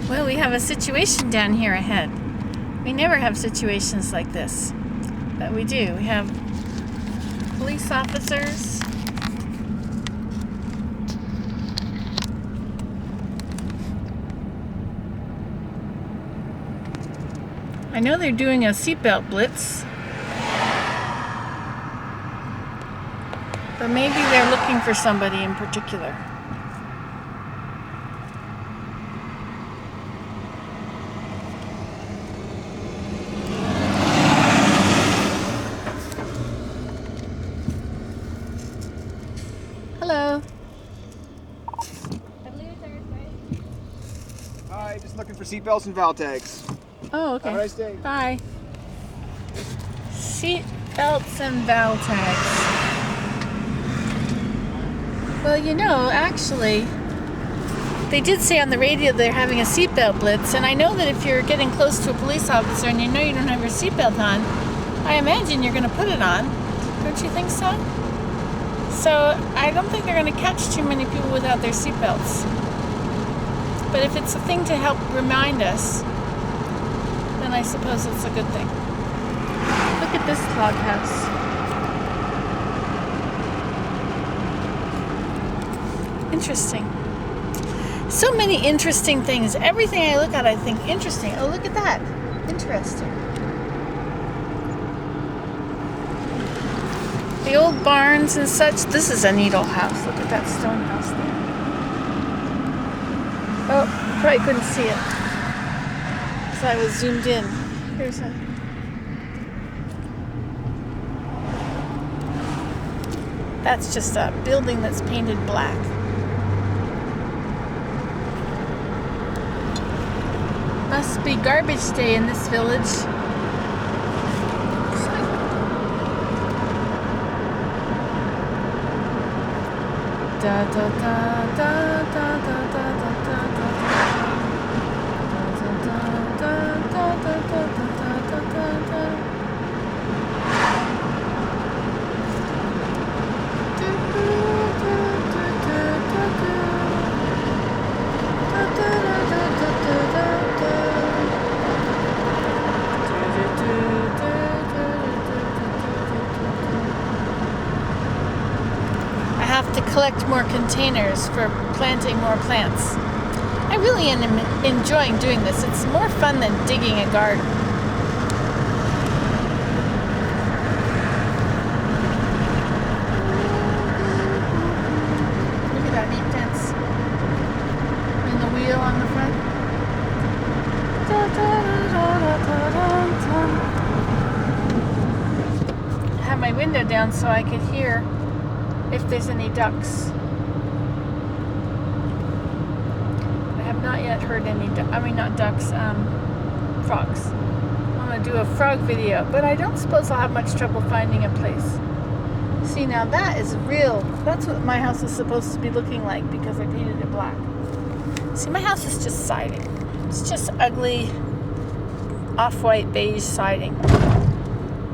Well, we have a situation down here ahead. We never have situations like this, but we do. We have police officers. I know they're doing a seatbelt blitz, but maybe they're looking for somebody in particular. Hello. I believe it's Thursday. Hi, just looking for seatbelts and valve tags. Oh, okay. Have a nice day. Bye. Seat belts and valve tags. Well, you know, actually, they did say on the radio they're having a seatbelt blitz, and I know that if you're getting close to a police officer and you know you don't have your seatbelt on, I imagine you're going to put it on. Don't you think so? So I don't think they're going to catch too many people without their seatbelts. But if it's a thing to help remind us, then I suppose it's a good thing. Look at this log house. Interesting. So many interesting things. Everything I look at, I think interesting. Oh, look at that. Interesting. The old barns and such. This is a neat old house. Look at that stone house there. Oh, probably couldn't see it because I was zoomed in. Here's a... That's just a building that's painted black. Must be garbage day in this village. Da da da da da da da da have to collect more containers for planting more plants. I really am enjoying doing this. It's more fun than digging a garden. Look at that neat fence. And the wheel on the front. I have my window down so I could hear if there's any ducks. I have not yet heard any not ducks, frogs. I'm going to do a frog video, but I don't suppose I'll have much trouble finding a place. See, now that is real. That's what my house is supposed to be looking like because I painted it black. See, my house is just siding. It's just ugly off-white beige siding.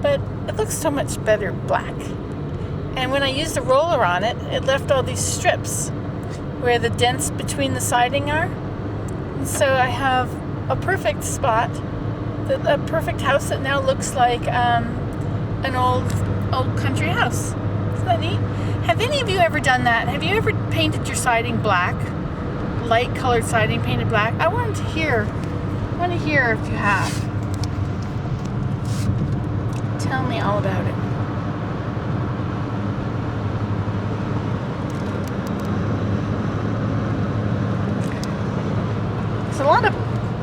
But it looks so much better black. And when I used a roller on it, it left all these strips where the dents between the siding are. And so I have a perfect spot, a perfect house that now looks like an old country house. Isn't that neat? Have any of you ever done that? Have you ever painted your siding black? Light colored siding painted black? I want to hear if you have. Tell me all about it. There's a lot of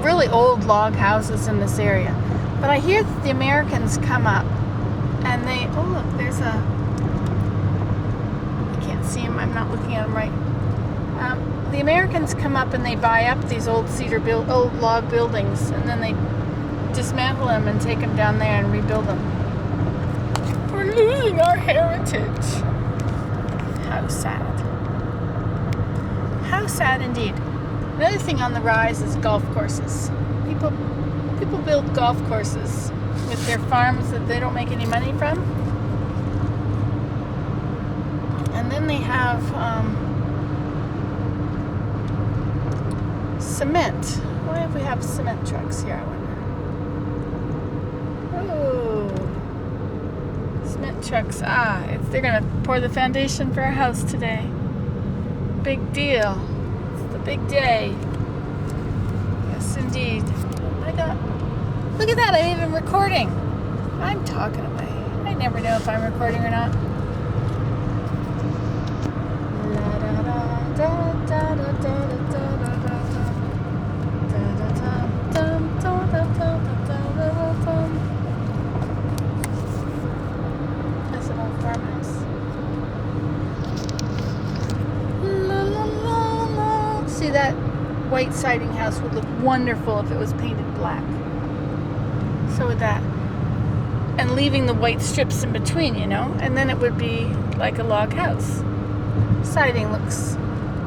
really old log houses in this area, but I hear that the Americans come up and they, oh look, there's a, I can't see them, I'm not looking at them right. The Americans come up and they buy up these old old log buildings, and then they dismantle them and take them down there and rebuild them. We're losing our heritage. How sad. How sad indeed. Another thing on the rise is golf courses. People build golf courses with their farms that they don't make any money from. And then they have cement. Why do we have cement trucks here, I wonder? Oh, cement trucks. They're going to pour the foundation for our house today. Big deal. It's the big day. Yes, indeed. Oh my God. Look at that. I'm even recording. I'm talking away. I never know if I'm recording or not. Nice little farmhouse. See, that white siding house would look wonderful if it was painted black. So would that. And leaving the white strips in between, you know, and then it would be like a log house. Siding looks,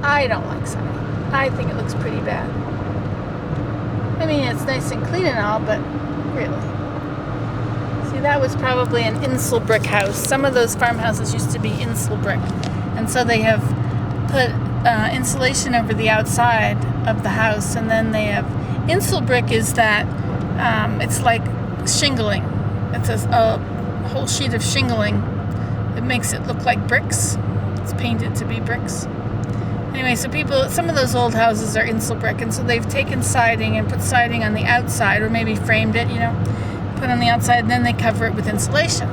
I don't like siding. I think it looks pretty bad. I mean, it's nice and clean and all, but really. See, that was probably an insule brick house. Some of those farmhouses used to be insule brick. And so they have put insulation over the outside of the house, and then they have, insule brick is that, it's like shingling. It's a whole sheet of shingling. It makes it look like bricks. It's painted to be bricks. Anyway, so some of those old houses are insule brick, and so they've taken siding and put siding on the outside, or maybe framed it, you know, put on the outside, and then they cover it with insulation.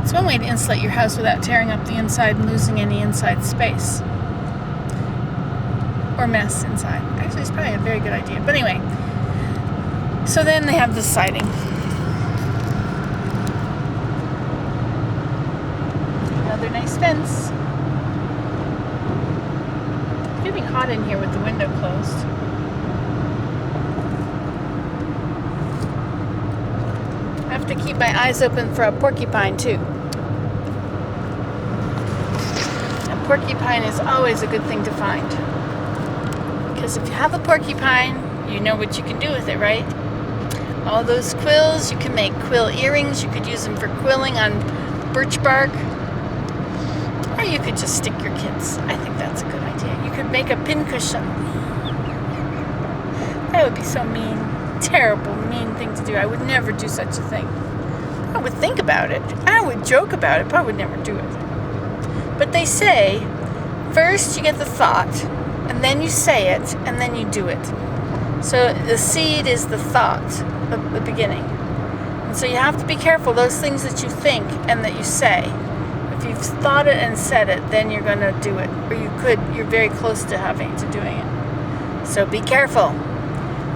It's one way to insulate your house without tearing up the inside and losing any inside space. Or mess inside. Actually, it's probably a very good idea. But anyway, so then they have the siding. Another nice fence. It's getting hot in here with the window closed. I have to keep my eyes open for a porcupine too. A porcupine is always a good thing to find. Because if you have a porcupine, you know what you can do with it, right? All those quills, you can make quill earrings. You could use them for quilling on birch bark. Or you could just stick your kids. I think that's a good idea. You could make a pincushion. That would be so mean. Terrible, mean thing to do. I would never do such a thing. I would think about it. I would joke about it, but I would never do it. But they say, first you get the thought, and then you say it, and then you do it. So the seed is the thought, the beginning. And so you have to be careful, those things that you think and that you say. If you've thought it and said it, then you're going to do it. Or you're very close to doing it. So be careful.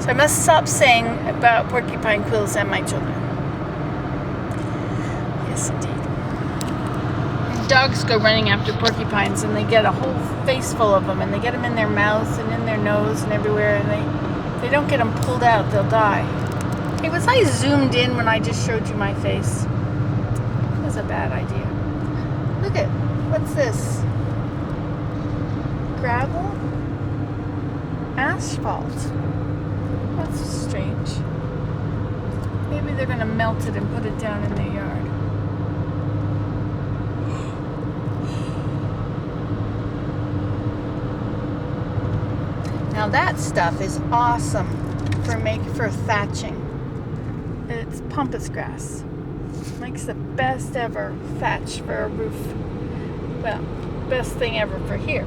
So I must stop saying about porcupine quills and my children. Yes, indeed. And dogs go running after porcupines, and they get a whole face full of them, and they get them in their mouth and in their nose and everywhere, and if they don't get them pulled out, they'll die. Hey, was I zoomed in when I just showed you my face? That was a bad idea. Look at, what's this? Gravel? Asphalt. That's strange. Maybe they're going to melt it and put it down in their yard. Now that stuff is awesome for thatching. It's pampas grass. Makes the best ever thatch for a roof. Well, best thing ever for here.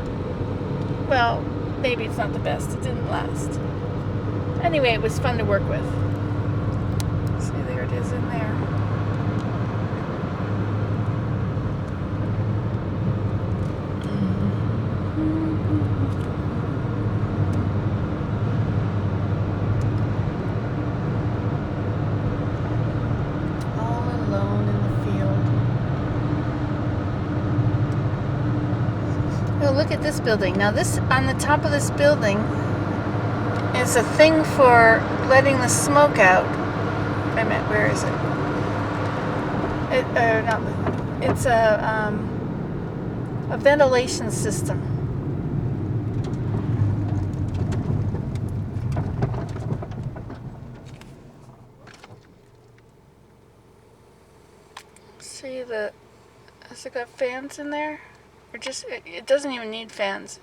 Well, maybe it's not the best. It didn't last. Anyway, it was fun to work with. See, there it is in there. All alone in the field. Oh, look at this building. Now this, on the top of this building, is a thing for letting the smoke out. Wait a minute, where is it? It's a ventilation system. See has it got fans in there? Or just, it doesn't even need fans.